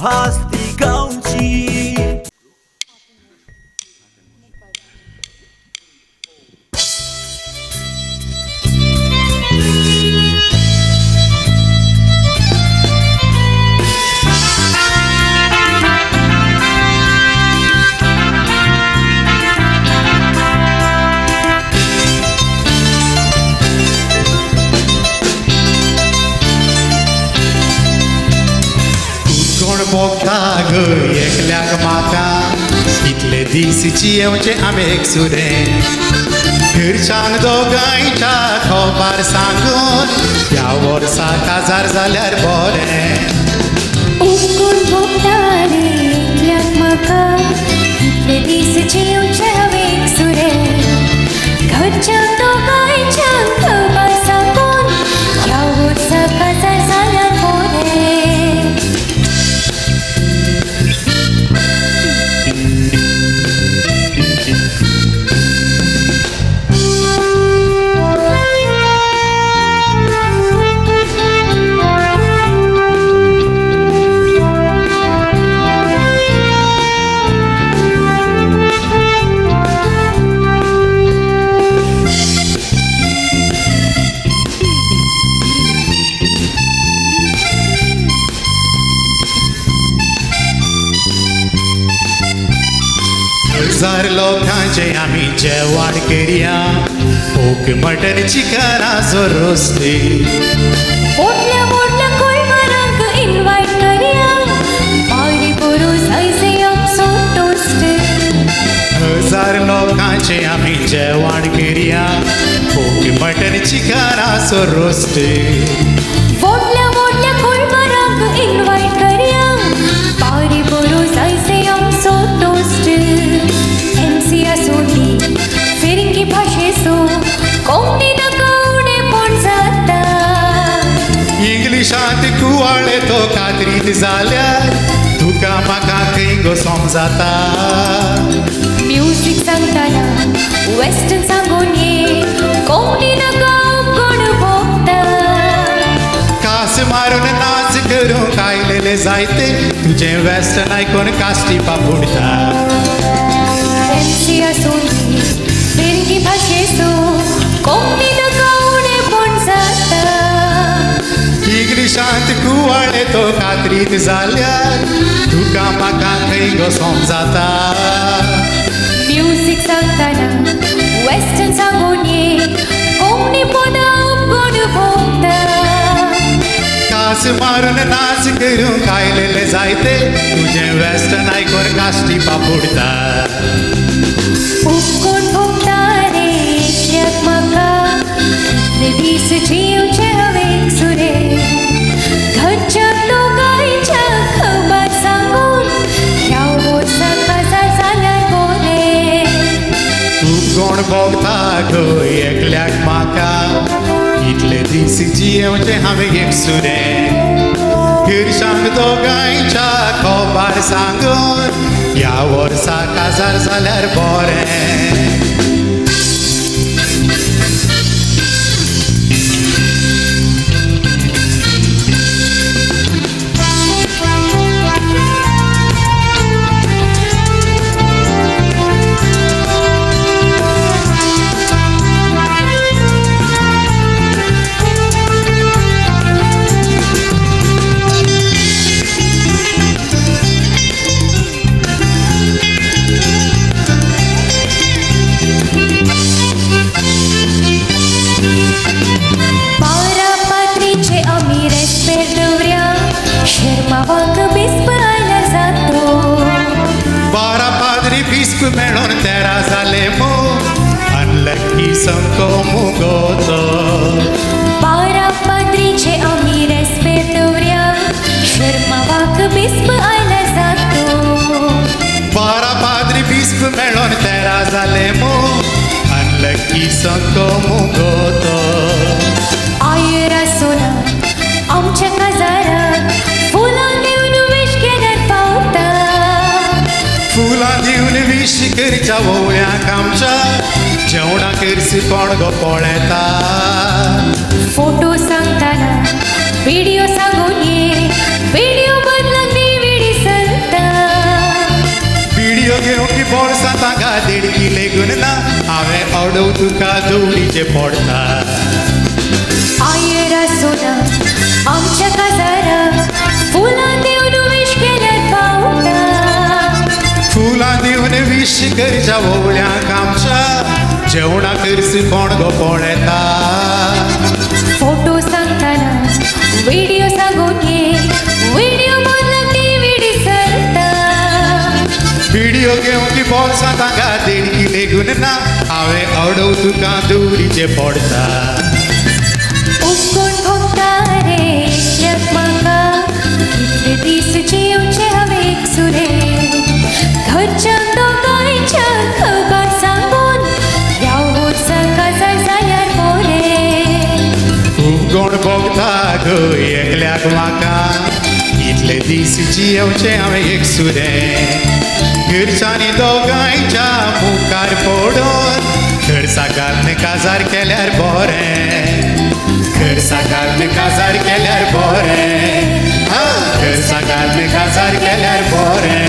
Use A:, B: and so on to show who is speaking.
A: भास ती गांवची.
B: मोगा ग एकल्याक म्हाका कितले दिसची येवचे आंबेक सुरे घरच्यांक दोगांयच्या खोबार सांगून ह्या वर्सा काजार जाल्यार बरें.
C: उकून भोगता रे एकल्याक म्हाका कितले दिसची येवचे आंबेक सुरे घरच्यांक दोगांयच्यांक खोबार सांगून ह्या वर्सा काजार जाल्यार बरें.
B: हजार लोकांचे आमी जेवण करया ओक मटन चिकनाचो रोस्ते
C: मोठल्या मोठल्या कोयमारांक इन्वाइट करया बारी बरोस आयजे आमचो टोस्ट.
B: हजार लोकांचे आमी जेवण करया ओक मटन चिकनाचो रोस्ते
C: मोठल्या मोठल्या कोयमारांक इन्वाइट करया बारी बरोस आयजे आमचो टोस्ट. एमसी आसोली फिरंगी भाशेचो कोंकणी नका उणेपण जाता.
B: इंग्लिशांत कुवाळे तो कात्रीत जाल्यार तुका म्हाका खंय गो समजाता.
C: म्युझिक सांगताना वेस्टर्न सांगून ये कोंकणी नका कोण भोगता.
B: कास मारून नाच करूंक आयलेले जायते तुजें वेस्टर्न आयकून कास्टी पापुडटा.
C: एमसी आसोली फिरंगी भाशेचो कोंकणी नका उणेपण जाता.
B: इंग्लिशांत कुवाळे तो कात्रीत जाल्यार तुका म्हाका खंय गो समजाता.
C: म्युझिक सांगताना वेस्टर्न सांगून ये कोंकणी पदां कोण भोगता.
B: कास मारून नाच करूंक आयलेले जायते तुजें वेस्टर्न आयकून कास्टी पापुडटा.
C: उकून भोगता रे एकल्याक म्हाका कितले दीस जिवचे हांवें सुरे घरच्या दोगांयच्या खबर सांगून ह्या वर्सा काजार जाल्यार बरें.
B: तूं कोण भोगता गो एकल्याक म्हाका कितले दीस जियेवचें हांवें एक सुरें घरच्यांक दोगांयच्या खोबार सांगून ह्या वर्सा काजार जाल्यार बरें. मेळून तेरा जाले मो अनलकी संको मुगोचो.
C: बारा पाद्रीचे आमी रेस्पेर दवरया शर्मावाक बिस्प आयला जातो.
B: बारा पाद्री बिस्प मेळून तेरा जाले मो अनलकी संको मुगोचो.
C: आयरा सोना आमच्या काजाराक फुलां दिवन विश घेल्यार पावता.
B: फुलां दिवन विश करच्या वोवळ्यांक आमच्या जेवणा करसी कोण गो पळेता.
C: फोटो सांगताना व्हिडिओ सांगून ये व्हिडिओ बदलाक डीव्हीडी
B: आवडव तुका दवडीचे पडटा
C: आयर आसुना आमच्या काजाराक फुलां देऊन विश केल्यार पावता
B: फुलां दिवन विश करच्या वोवळ्यांक आमच्या जेवणा करसी कोण गो पळयता
C: फोटो सांगताना व्हिडिओ सांगून ये व्हिडिओ बोलला टीव्ही सरता
B: व्हिडिओ घेवन ती बोल्सां तांका देणगी लेगून ना हांवें आवडव तुका दवडीचे पडटा
C: उपकोण भोगता रे जग म्हाका कितले दीस जिवचे हांवें एकसुरे घरच्यांक दोगांयच्या खबर सांगून ह्या उत्सवाक जाय जाल्यार पोरे
B: खूब कोण भोगता गो एकल्याक म्हाका इतले दीस जियेवचे हांवें एकसुरें घरच्यांनी दोगांयच्या मुखार पडून घर साकारने काजार केल्यार बरें घर साकारने काजार केल्यार बरें घर साकारने काजार केल्यार बरें